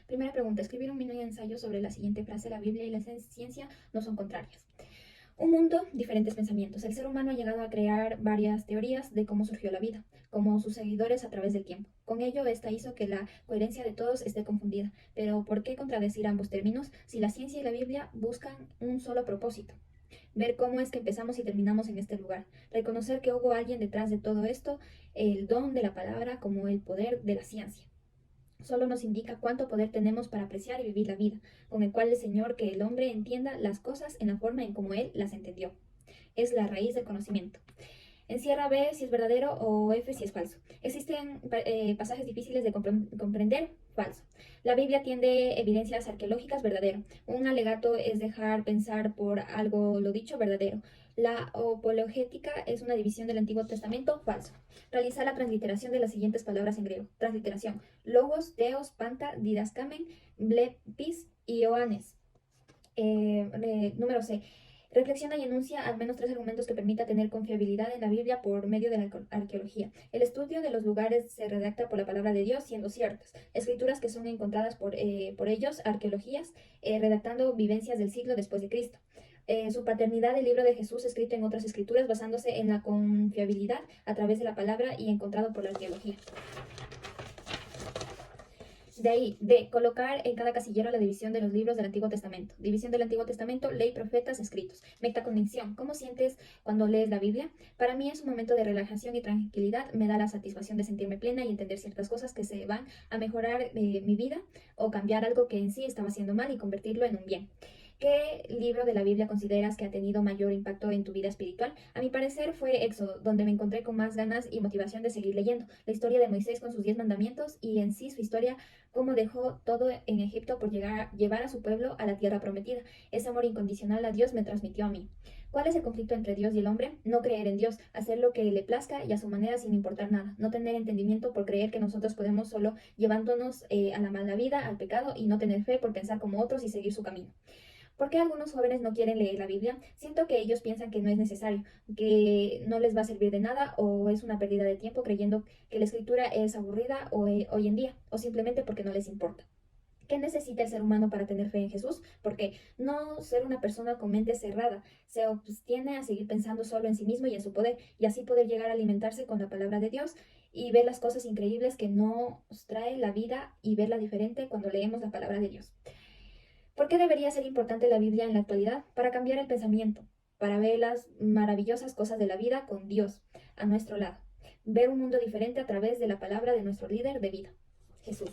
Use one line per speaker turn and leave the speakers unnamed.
Primera pregunta. Escribir un mini ensayo sobre la siguiente frase: la Biblia y la ciencia no son contrarias. Un mundo, diferentes pensamientos. El ser humano ha llegado a crear varias teorías de cómo surgió la vida, como sus seguidores a través del tiempo. Con ello, esta hizo que la coherencia de todos esté confundida. Pero ¿por qué contradecir ambos términos si la ciencia y la Biblia buscan un solo propósito? Ver cómo es que empezamos y terminamos en este lugar. Reconocer que hubo alguien detrás de todo esto, el don de la palabra como el poder de la ciencia. Solo nos indica cuánto poder tenemos para apreciar y vivir la vida, con el cual el Señor que el hombre entienda las cosas en la forma en como Él las entendió. Es la raíz del conocimiento. Encierra B si es verdadero o F si es falso. Existen pasajes difíciles de comprender, falso. La Biblia tiene evidencias arqueológicas, verdadero. Un alegato es dejar pensar por algo lo dicho, verdadero. La apologética es una división del Antiguo Testamento, falso. Realizar la transliteración de las siguientes palabras en griego. Transliteración: logos, theos, panta, didaskamen, blepis y oanes. Número C. Reflexiona y enuncia al menos 3 argumentos que permita tener confiabilidad en la Biblia por medio de la arqueología. El estudio de los lugares se redacta por la palabra de Dios, siendo ciertas. Escrituras que son encontradas por ellos, arqueologías, redactando vivencias del siglo después de Cristo. Su paternidad del libro de Jesús escrito en otras escrituras basándose en la confiabilidad a través de la palabra y encontrado por la arqueología. De ahí, D. Colocar en cada casillero la división de los libros del Antiguo Testamento. División del Antiguo Testamento, ley, profetas, escritos. Metacognición. ¿Cómo sientes cuando lees la Biblia? Para mí es un momento de relajación y tranquilidad. Me da la satisfacción de sentirme plena y entender ciertas cosas que se van a mejorar mi vida o cambiar algo que en sí estaba haciendo mal y convertirlo en un bien. ¿Qué libro de la Biblia consideras que ha tenido mayor impacto en tu vida espiritual? A mi parecer fue Éxodo, donde me encontré con más ganas y motivación de seguir leyendo. La historia de Moisés con sus 10 mandamientos y en sí su historia, cómo dejó todo en Egipto por llevar a su pueblo a la tierra prometida. Ese amor incondicional a Dios me transmitió a mí. ¿Cuál es el conflicto entre Dios y el hombre? No creer en Dios, hacer lo que le plazca y a su manera sin importar nada. No tener entendimiento por creer que nosotros podemos solo llevándonos a la mala vida, al pecado, y no tener fe por pensar como otros y seguir su camino. ¿Por qué algunos jóvenes no quieren leer la Biblia? Siento que ellos piensan que no es necesario, que no les va a servir de nada o es una pérdida de tiempo creyendo que la escritura es aburrida hoy en día o simplemente porque no les importa. ¿Qué necesita el ser humano para tener fe en Jesús? Porque no ser una persona con mente cerrada, se obstiene a seguir pensando solo en sí mismo y en su poder, y así poder llegar a alimentarse con la palabra de Dios y ver las cosas increíbles que nos trae la vida y verla diferente cuando leemos la palabra de Dios. ¿Por qué debería ser importante la Biblia en la actualidad? Para cambiar el pensamiento, para ver las maravillosas cosas de la vida con Dios a nuestro lado, ver un mundo diferente a través de la palabra de nuestro líder de vida, Jesús.